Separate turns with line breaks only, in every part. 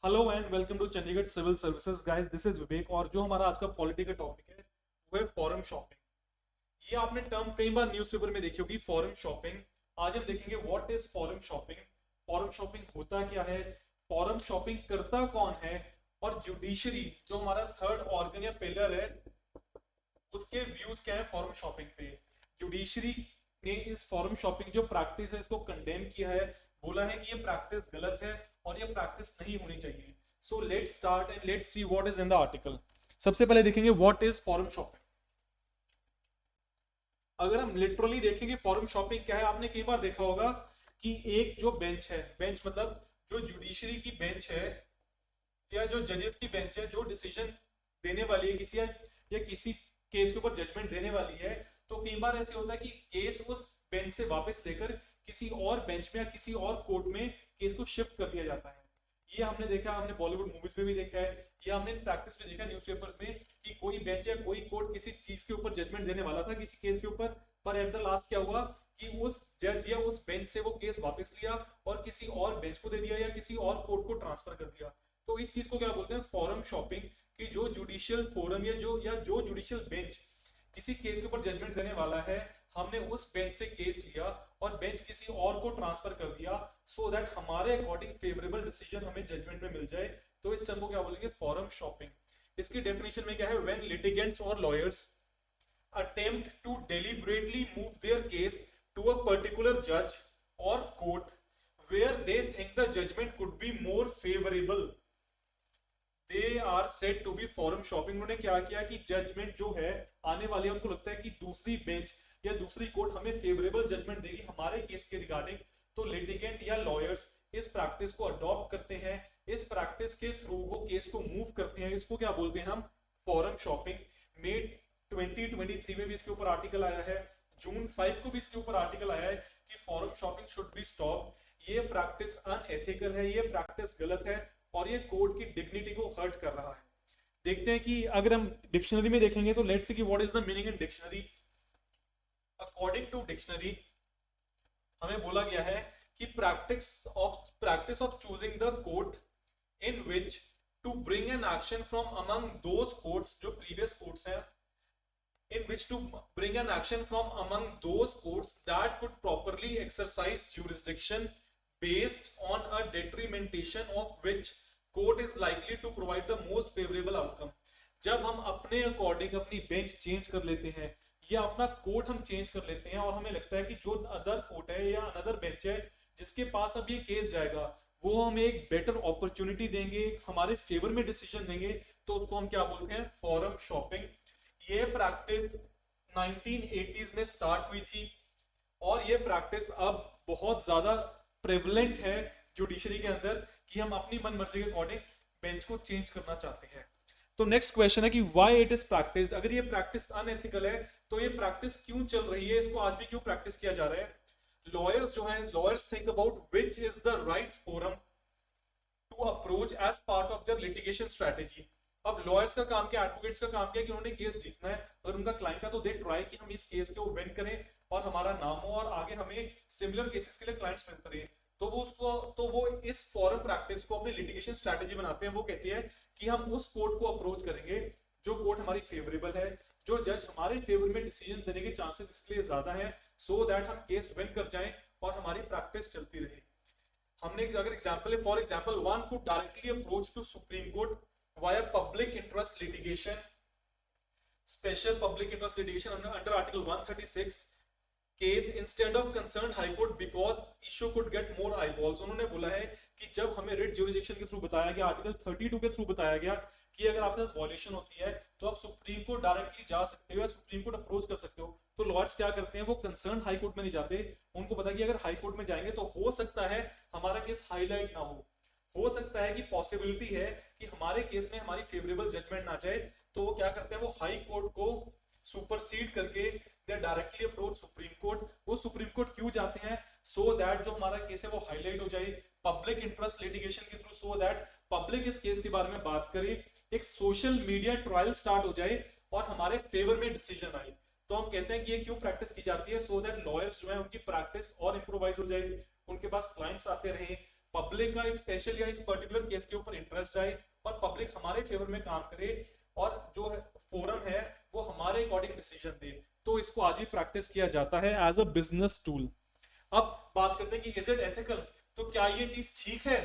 Hello and welcome to Chandigarh civil services guys, this is Vivek. और जो हमारा आज का पॉलिटी का टॉपिक है वो है फॉरेन शॉपिंग। ये आपने टर्म कई बार न्यूज़पेपर में देखी होगी, फॉरेन शॉपिंग। आज हम देखेंगे what is foreign shopping, foreign shopping होता क्या है, फॉरेन शॉपिंग करता कौन है, और जुडिशरी जो हमारा थर्ड ऑर्गन या पिलर है उसके व्यूज क्या है फॉरेन शॉपिंग पे। जुडिशरी ने इस फॉरेन शॉपिंग जो प्रैक्टिस है इसको कंडेम किया है, बोला है कि ये प्रैक्टिस गलत है और ये प्रैक्टिस नहीं होनी चाहिए। So let's start and let's see what is in the article. सबसे पहले देखेंगे व्हाट इज फॉरेन शॉपिंग। अगर हम लिटरली देखेंगे फॉरेन शॉपिंग क्या है, आपने कई बार देखा होगा कि एक जो बेंच है, बेंच मतलब जो जुडिशरी की बेंच है या जो जजेस की बेंच है जो डिसीजन देने वाली है किसी या किसी केस के ऊपर जजमेंट देने वाली है, तो कई बार ऐसे होता है कि केस उस बेंच से वापस लेकर किसी और बेंच में या किसी और कोर्ट में केस को शिफ्ट कर दिया जाता है। ये हमने देखा, हमने बॉलीवुड मूवीज में भी देखा है, ये हमने प्रैक्टिस में देखा न्यूज़पेपर्स में कि कोई बेंच या कोई कोर्ट किसी चीज के ऊपर जजमेंट देने वाला था किसी केस के ऊपर, पर एट द लास्ट क्या हुआ कि उस जज या उस बेंच से वो केस वापस लिया और किसी और बेंच को दे दिया या किसी और कोर्ट को ट्रांसफर कर दिया। तो इस चीज को क्या बोलते हैं, फॉरम शॉपिंग। कि जो जुडिशियल फोरम या जो जुडिशियल बेंच किसी केस के ऊपर जजमेंट देने वाला है, हमने उस बेंच से केस लिया और बेंच किसी और को ट्रांसफर कर दिया सो दैट हमारे अकॉर्डिंग फेवरेबल डिसीजन हमें जजमेंट में मिल जाए। तो इस टर्म को क्या बोलेंगे, फॉरम शॉपिंग। इसकी डेफिनेशन में क्या है, व्हेन लिटिगेंट्स और lawyers attempt to deliberately move their case to a particular judge or court where they think the judgment could be more favorable, they are said to be forum shopping. उन्होंने क्या किया कि judgement जो है आने वाली है, उनको लगता है कि दूसरी बेंच या दूसरी कोर्ट हमें फेवरेबल जजमेंट देगी हमारे केस के रिगार्डिंग। तो लिटिगेंट या लॉयर्स इस प्रैक्टिस को अडॉप्ट करते हैं, इस प्रैक्टिस के थ्रू वो केस को मूव करते हैं। इसको क्या बोलते हैं हम, फॉरम शॉपिंग। मेड 2023 में भी इसके ऊपर आर्टिकल आया है, जून 5 को भी इसके ऊपर आर्टिकल आया है कि forum shopping should be stop. ये प्रैक्टिस अनएथिकल है, ये प्रैक्टिस गलत है और ये कोर्ट की डिग्निटी को हर्ट कर रहा है। देखते हैं कि अगर हम डिक्शनरी में देखेंगे तो लेट्स सी कि what is the meaning in dictionary. According to dictionary हमें बोला गया है कि practice of choosing the court in which to bring an action from among those courts, जो प्रीवियस कोर्ट्स हैं, in which to bring an action from among those courts that could properly exercise jurisdiction based on a determination of which court is likely to provide the most favorable outcome। जब हम अपने according अपनी bench change कर लेते हैं या अपना court हम चेंज कर लेते हैं और हमें लगता है कि जो अदर कोर्ट है या अनदर बेंच है जिसके पास अब ये केस जाएगा वो हमें एक बेटर अपॉर्चुनिटी देंगे, हमारे फेवर में डिसीजन देंगे, तो उसको हम क्या बोलते हैं, फॉरम शॉपिंग। ये प्रैक्टिस 1980s में स्टार्ट हुई थी और ये प्रैक्टिस अब बहुत ज्यादा प्रेवलेंट है जुडिशरी के अंदर कि हम अपनी मन मर्जी के अकॉर्डिंग बेंच को चेंज करना चाहते हैं। तो नेक्स्ट क्वेश्चन है कि व्हाई इट इज प्रैक्टिस्ड। अगर ये प्रैक्टिस अनएथिकल है तो ये प्रैक्टिस क्यों चल रही है, इसको आज भी क्यों प्रैक्टिस किया जा रहा है। लॉयर्स जो है, lawyers think about which is the right forum to approach as part of their litigation strategy. अब लॉयर्स का काम क्या, एडवोकेट्स का काम क्या कि उन्होंने केस जीतना है और उनका क्लाइंट का, तो दे ट्राई कि हम इस केस को विन करें और हमारा नाम हो और आगे हमें सिमिलर केसेस के लिए क्लाइंट्स मिलते रहे। तो वो इस फॉरम प्रैक्टिस को अपनी लिटिगेशन स्ट्रेटेजी बनाते हैं। वो कहती है कि हम उस कोर्ट को अप्रोच करेंगे जो कोर्ट हमारी फेवरेबल है, जो जज हमारे फेवर में डिसीजन देने के चांसेस इसके लिए ज्यादा है, सो दैट हम केस विन कर जाएं और हमारी प्रैक्टिस चलती रहे। हमने अगर एग्जांपल है, for example one could directly approach to Supreme Court via public interest litigation, special public interest litigation under article 136 case instead of concerned high court because issue could get more eyeballs। उन्होंने बोला है कि जब हमें writ jurisdiction के through बताया गया, article 32 के थ्रू बताया गया कि अगर आपके साथ वॉल्यूशन होती है तो आप सुप्रीम कोर्ट डायरेक्टली जा सकते हो या सुप्रीम कोर्ट अप्रोच कर सकते हो, तो लॉयर्स क्या करते हैं, वो कंसर्न हाई कोर्ट में नहीं जाते। उनको पता कि अगर हाई कोर्ट में जाएंगे तो हो सकता है हमारा केस हाईलाइट ना हो सकता है कि पॉसिबिलिटी है कि हमारे केस में हमारी फेवरेबल जजमेंट ना जाए, तो वो क्या करते हैं, वो हाई कोर्ट को सुपरसीड करके दे डायरेक्टली अप्रोच सुप्रीम कोर्ट। वो सुप्रीम कोर्ट क्यों जाते हैं, सो दैट जो हमारा केस है वो हाईलाइट हो जाए पब्लिक इंटरेस्ट लिटिगेशन के थ्रू, सो दैट पब्लिक इस केस के बारे में बात करे, एक सोशल मीडिया ट्रायल स्टार्ट हो जाए और हमारे फेवर में डिसीजन आए। तो हम कहते हैं कि ये क्यों प्रैक्टिस की जाती है, सो दैट लॉयर्स जो है उनकी प्रैक्टिस और इंप्रोवाइज हो जाए, उनके पास क्लाइंट्स आते रहे, पब्लिक का स्पेशल या इस पर्टिकुलर केस के ऊपर इंटरेस्ट जाए और पब्लिक हमारे फेवर में काम करे और जो है फोरम है वो हमारे अकॉर्डिंग डिसीजन दे। तो इसको आज भी प्रैक्टिस किया जाता है एज अ बिजनेस टूल। अब बात करते हैं कि इज इट एथिकल, तो क्या ये चीज ठीक है?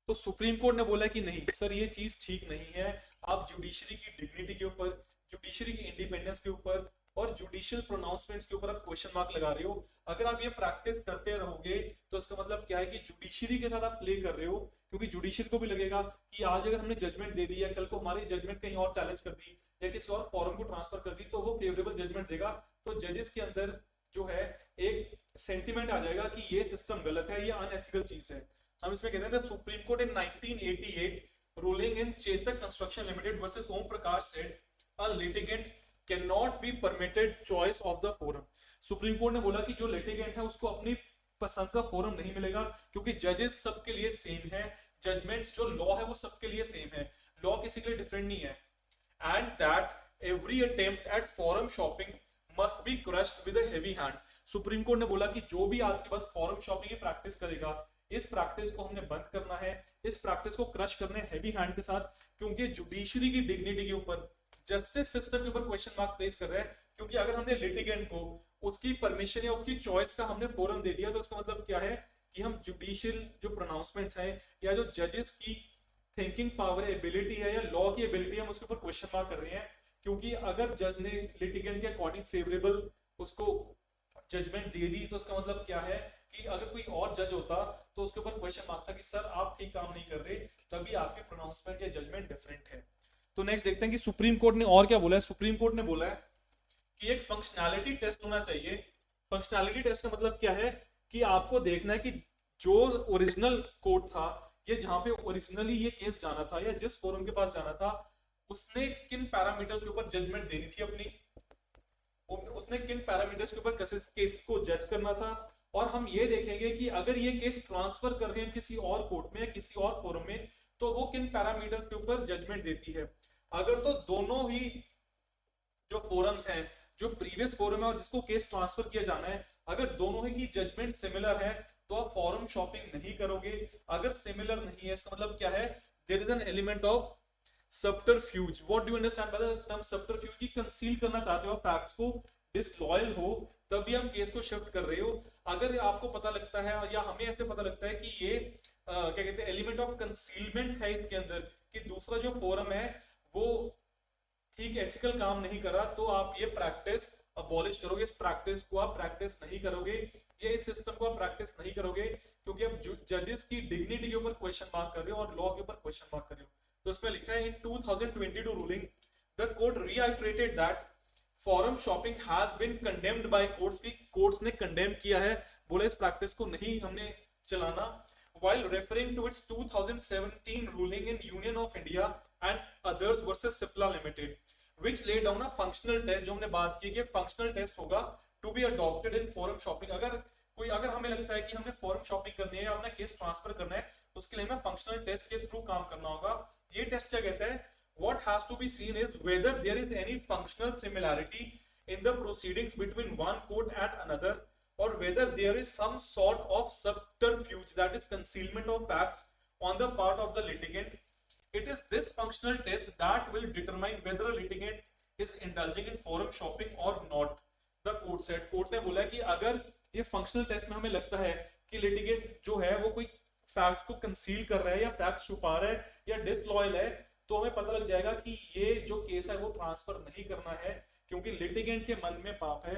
तो सुप्रीम कोर्ट ने बोला कि नहीं सर ये चीज ठीक नहीं है। आप जुडिशरी की डिग्निटी के ऊपर, जुडिशरी की इंडिपेंडेंस के ऊपर और जुडिशियल प्रोनाउंसमेंट्स के ऊपर आप क्वेश्चन मार्क लगा रहे हो। अगर आप ये प्रैक्टिस करते रहोगे तो इसका मतलब क्या है कि जुडिशरी के साथ आप प्ले कर रहे हो, क्योंकि जुडिशरी को भी लगेगा कि आज अगर हमने जजमेंट दे दी है, कल को हमारी जजमेंट कहीं और चैलेंज कर दी या किसी और फॉरम को ट्रांसफर कर दी तो वो फेवरेबल जजमेंट देगा। तो जजेस के अंदर जो है एक सेंटिमेंट आ जाएगा कि ये सिस्टम गलत है, ये अनएथिकल चीज है। हम इसमें कहते हैं Supreme Court in 1988 ruling in Chetak Construction Limited versus Om Prakash said a litigant can not be permitted choice of the forum. Supreme Court ने बोला कि जो लिटिगेंट है उसको अपनी पसंद का फोरम नहीं मिलेगा, क्योंकि जजेस सबके लिए सेम है, जजमेंट्स जो लॉ है वो सबके लिए सेम है, लॉ किसी के लिए डिफरेंट नहीं है। And that every attempt at forum shopping must be crushed with a heavy hand. Supreme Court ने बोला कि जो भी आज के बाद फोरम शॉपिंग की प्रैक्टिस करेगा, इस प्रैक्टिस को हमने बंद करना है, इस प्रैक्टिस को क्रश करना है हेवी हैंड के साथ, क्योंकि जुडिशरी की डिग्निटी के ऊपर, जस्टिस सिस्टम के ऊपर क्वेश्चन मार्क प्लेस कर रहा है। क्योंकि अगर हमने लिटिगेंट को उसकी परमिशन या उसकी चॉइस का हमने फोरम दे दिया तो इसका मतलब क्या है कि हम जुडिशियल जो प्रोनाउंसमेंट्स हैं या जो जजेस की थिंकिंग पावर एबिलिटी है या लॉ की एबिलिटी, हम उसके ऊपर क्वेश्चन मार्क कर रहे हैं। क्योंकि अगर जज ने लिटिगेंट के अकॉर्डिंग फेवरेबल उसको जजमेंट दे दी तो उसका मतलब क्या है कि अगर कोई और जज होता तो उसके ऊपर क्वेश्चन मार्क था कि सर आप ठीक काम नहीं कर रहे, तभी आपकी प्रोनाउंसमेंट या जजमेंट डिफरेंट है। तो नेक्स्ट देखते हैं कि सुप्रीम कोर्ट ने और क्या बोला है। सुप्रीम कोर्ट ने बोला है कि एक फंक्शनैलिटी टेस्ट होना चाहिए। फंक्शनैलिटी टेस्ट का मतलब क्या है कि आपको देखना है कि जो ओरिजिनल कोर्ट था, ये जहां पे ओरिजिनली ये केस जाना था या जिस फोरम के पास जाना था, उसने किन पैरामीटर्स के ऊपर जजमेंट देनी थी अपनी, उसने किन पैरामीटर्स के ऊपर केस को जज करना था। और हम ये देखेंगे कि अगर ये केस ट्रांसफर कर रहे हैं किसी और कोर्ट में या किसी और फोरम में तो वो किन पैरामीटर्स के ऊपर जजमेंट देती है। अगर तो दोनों ही जो फोरम्स हैं, जो प्रीवियस फोरम है और जिसको केस ट्रांसफर किया जाना है, अगर दोनों ही की जजमेंट सिमिलर है तो आप फॉरम शॉपिंग नहीं करोगे। अगर सिमिलर नहीं है इसका मतलब क्या है, there is an element of subterfuge. What do you understand by the term subterfuge? की कंसील करना चाहते हो फैक्ट्स को, डिसलॉयल हो तभी हम केस को शिफ्ट कर रहे हो। अगर आपको पता लगता है या हमें ऐसे पता लगता है कि ये क्या कहते हैं एलिमेंट ऑफ कंसीलमेंट है इसके अंदर, कि दूसरा जो फोरम है वो ठीक एथिकल काम नहीं करा, तो आप ये प्रैक्टिस अबॉलिश करोगे। इस प्रैक्टिस को आप प्रैक्टिस नहीं करोगे, ये इस सिस्टम को आप प्रैक्टिस नहीं करोगे, क्योंकि आप जजेस की डिग्निटी के ऊपर क्वेश्चन मार्क कर रहे हो और लॉ के ऊपर क्वेश्चन मार्क कर रहे हो। तो इसमें लिखा है in 2022 ruling the court reiterated that forum shopping has been condemned by courts, की कोर्ट्स ने कंडेम किया है, बोला इस प्रैक्टिस को नहीं हमने चलाना। while referring to its 2017 ruling in Union of India and others versus Cipla Limited which laid down a functional test, जो हमने बात की कि functional test होगा to be adopted in forum shopping। अगर हमें लगता है कि हमने forum shopping करनी है या अपना केस ट्रांसफर करना है, उसके लिए हमें functional test के थ्रू काम करना होगा। ये टेस्ट क्या कहता है, what has to be seen is whether there is any functional similarity in the proceedings between one court and another, or whether there is some sort of subterfuge, that is concealment of facts on the part of the litigant. It is this functional test that will determine whether a litigant is indulging in forum shopping or not, the court said। Court ने बोला कि अगर ये functional test में हमें लगता है कि लिटिगेंट जो है वो कोई फैक्ट्स को कंसील कर रहा है या फैक्ट्स छुपा रहा है या डिसलॉयल है, तो हमें पता लग जाएगा कि ये जो केस है वो ट्रांसफर नहीं करना है, क्योंकि लिटिगेंट के मन में पाप है,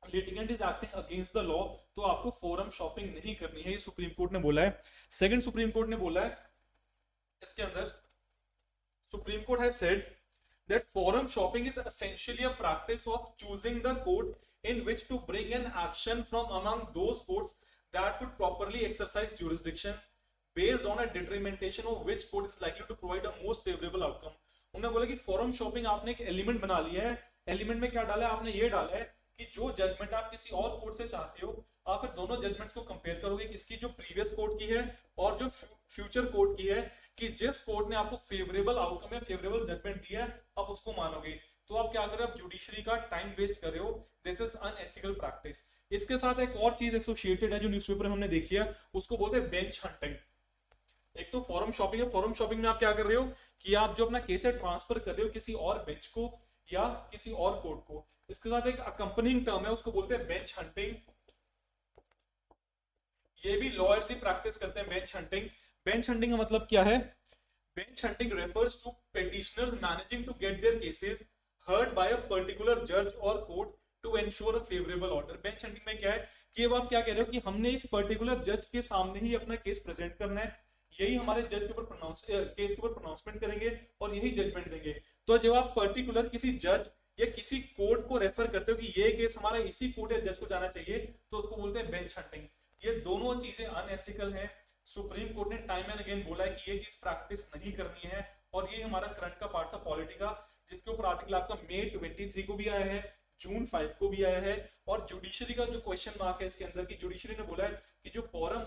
litigant is acting against the law, तो आपको फोरम शॉपिंग नहीं करनी है, ये सुप्रीम कोर्ट ने बोला है। सेकंड सुप्रीम कोर्ट ने बोला है इसके अंदर, Supreme Court has said that forum shopping is essentially a practice of choosing the court in which to bring an action from among those courts that could properly exercise jurisdiction based on a determination of which court is likely to provide a most favourable outcome. उन्होंने बोला कि forum shopping आपने एक element बना लिया है, element में क्या डाला है आपने, ये डाला है कि जो जजमेंट आप किसी और कोर्ट से चाहते हो, आप फिर दोनों जजमेंट्स को कंपेयर करोगे, किसकी, जो प्रीवियस कोर्ट की है और जो फ्यूचर कोर्ट की है, कि जिस कोर्ट ने आपको फेवरेबल आउटकम या फेवरेबल जजमेंट दिया है आप उसको मानोगे। तो आप क्या कर रहे हो, आप जुडिशरी का टाइम वेस्ट कर रहे हो, दिस इज अनएथिकल प्रैक्टिस। इसके साथ एक और चीज एसोसिएटेड है जो न्यूज़पेपर में हमने देखी है, उसको बोलते हैं बेंच हंटिंग। एक तो फॉरम शॉपिंग है, फॉरम शॉपिंग में आप क्या कर रहे हो कि आप जो अपना केस है ट्रांसफर कर रहे हो किसी और बेंच को या किसी और कोर्ट को। इसके साथ एक अकंपनिंग टर्म है, उसको बोलते हैं बेंच हंटिंग। ये भी लॉयर्स ही प्रैक्टिस करते हैं बेंच हंटिंग। बेंच हंटिंग का मतलब क्या है, bench hunting refers to petitioners managing to get their cases heard by a particular judge or court to ensure a favorable order। Bench hunting में क्या है कि अब आप क्या कह रहे हो कि हमने इस पर्टिकुलर जज के सामने ही अपना केस प्रेजेंट करना है, यही हमारे जज के ऊपर केस के ऊपर प्रोनाउंसमेंट करेंगे और यही जजमेंट देंगे। तो जब आप पर्टिकुलर किसी जज या किसी कोर्ट को रेफर करते हो कि ये केस हमारा इसी कोर्ट या जज को जाना चाहिए, तो उसको बोलते हैं बेंच हंटिंग। ये दोनों चीजें अनएथिकल हैं। सुप्रीम कोर्ट ने टाइम एंड अगेन बोला है कि ये चीज प्रैक्टिस नहीं करनी है, और ये हमारा करंट का पार्ट था पॉलिटी का, जिसके ऊपर आर्टिकल आपका मई 23 को भी आया है, जून 5 को भी आया है। और जुडिशरी का जो क्वेश्चन मार्क है इसके अंदर की, जुडिशरी ने बोला है कि जो फॉरम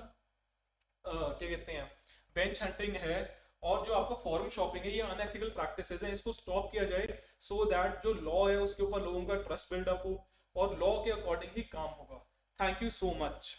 क्या कहते हैं बेंच हंटिंग है और जो आपका फॉरम शॉपिंग है, ये अनएथिकल प्रैक्टिसेस हैं, इसको स्टॉप किया जाए सो दैट जो लॉ है उसके ऊपर लोगों का ट्रस्ट बिल्डअप हो और लॉ के अकॉर्डिंग ही काम होगा। Thank you so much.